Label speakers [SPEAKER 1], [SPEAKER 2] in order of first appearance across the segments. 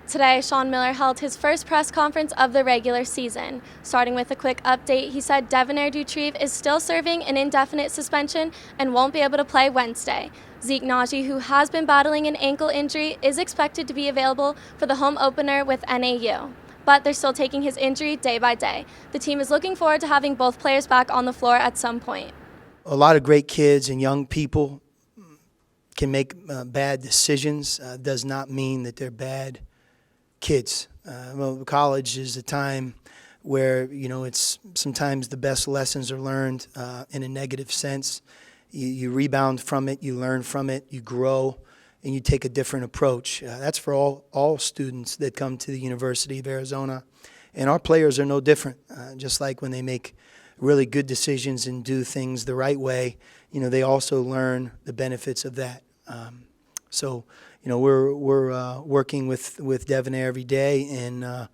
[SPEAKER 1] Today, Sean Miller held his first press conference of the regular season. Starting with a quick update, he said Devonaire Doutrive is still serving an indefinite suspension and won't be able to play Wednesday. Zeke Nnaji, who has been battling an ankle injury, is expected to be available for the home opener with NAU. But they're still taking his injury day by day. The team is looking forward to having both players back on the floor at some point.
[SPEAKER 2] A lot of great kids and young people can make bad decisions. Does not mean that they're bad kids. College is a time where, it's sometimes the best lessons are learned in a negative sense. You rebound from it, you learn from it, you grow, and you take a different approach. That's for all students that come to the University of Arizona. And our players are no different. Just like when they make really good decisions and do things the right way, they also learn the benefits of that. So we're working with Devonaire every day and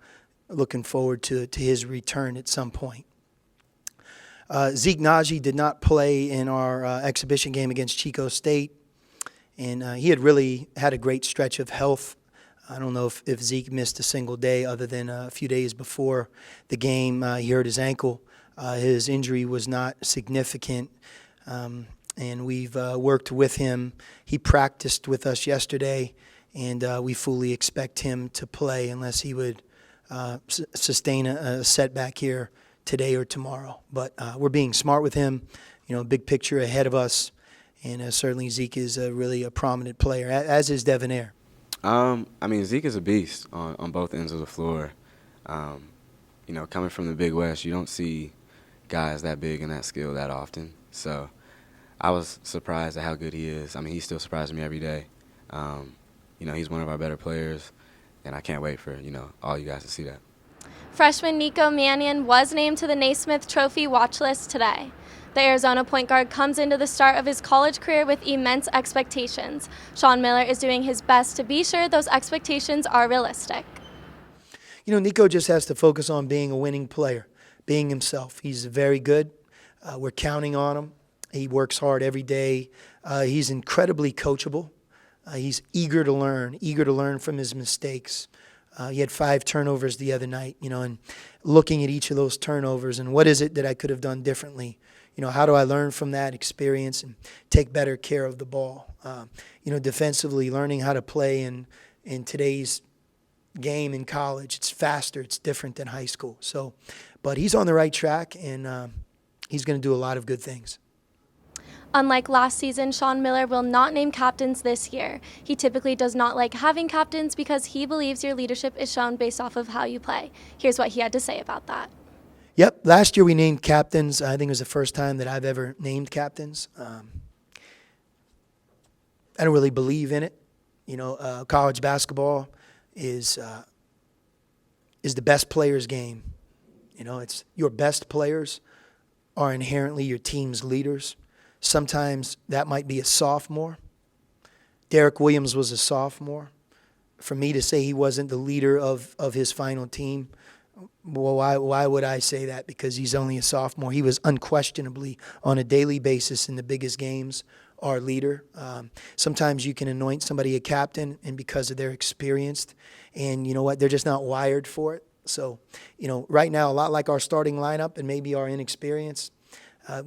[SPEAKER 2] looking forward to his return at some point. Zeke Nnaji did not play in our exhibition game against Chico State, and he had really had a great stretch of health. I don't know if Zeke missed a single day other than a few days before the game. He hurt his ankle. His injury was not significant. And we've worked with him. He practiced with us yesterday, and we fully expect him to play unless he would sustain a setback here today or tomorrow. But we're being smart with him, big picture ahead of us, and certainly Zeke is really a prominent player, as is Devonaire.
[SPEAKER 3] Zeke is a beast on both ends of the floor. Coming from the Big West, you don't see guys that big and that skilled that often. So I was surprised at how good he is. He still surprises me every day. He's one of our better players, and I can't wait for, all you guys to see that.
[SPEAKER 1] Freshman Nico Mannion was named to the Naismith Trophy watch list today. The Arizona point guard comes into the start of his college career with immense expectations. Sean Miller is doing his best to be sure those expectations are realistic.
[SPEAKER 2] Nico just has to focus on being a winning player, being himself. He's very good. We're counting on him. He works hard every day. He's incredibly coachable. He's eager to learn from his mistakes. He had 5 turnovers the other night, and looking at each of those turnovers and what is it that I could have done differently? How do I learn from that experience and take better care of the ball? Defensively, learning how to play in today's game in college. It's faster. It's different than high school. But he's on the right track, and he's going to do a lot of good things.
[SPEAKER 1] Unlike last season, Sean Miller will not name captains this year. He typically does not like having captains because he believes your leadership is shown based off of how you play. Here's what he had to say about that.
[SPEAKER 2] Yep, last year we named captains. I think it was the first time that I've ever named captains. I don't really believe in it. College basketball is the best players' game. It's your best players are inherently your team's leaders. Sometimes that might be a sophomore. Derek Williams was a sophomore. For me to say he wasn't the leader of his final team, well, why would I say that? Because he's only a sophomore. He was unquestionably, on a daily basis in the biggest games, our leader. Sometimes you can anoint somebody a captain, and because of their experience, and you know what, they're just not wired for it. So, right now, a lot like our starting lineup and maybe our inexperience, I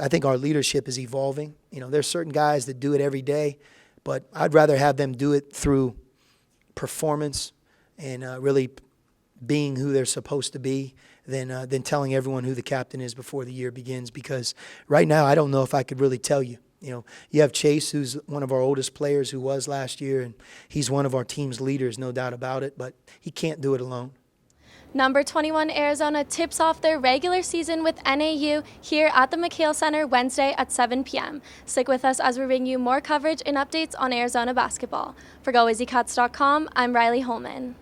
[SPEAKER 2] think our leadership is evolving. There's certain guys that do it every day, but I'd rather have them do it through performance and really being who they're supposed to be than telling everyone who the captain is before the year begins. Because right now, I don't know if I could really tell you. You have Chase, who's one of our oldest players who was last year, and he's one of our team's leaders, no doubt about it, but he can't do it alone.
[SPEAKER 1] Number 21 Arizona tips off their regular season with NAU here at the McHale Center Wednesday at 7 p.m. Stick with us as we bring you more coverage and updates on Arizona basketball. For GoWizzyCats.com, I'm Riley Holman.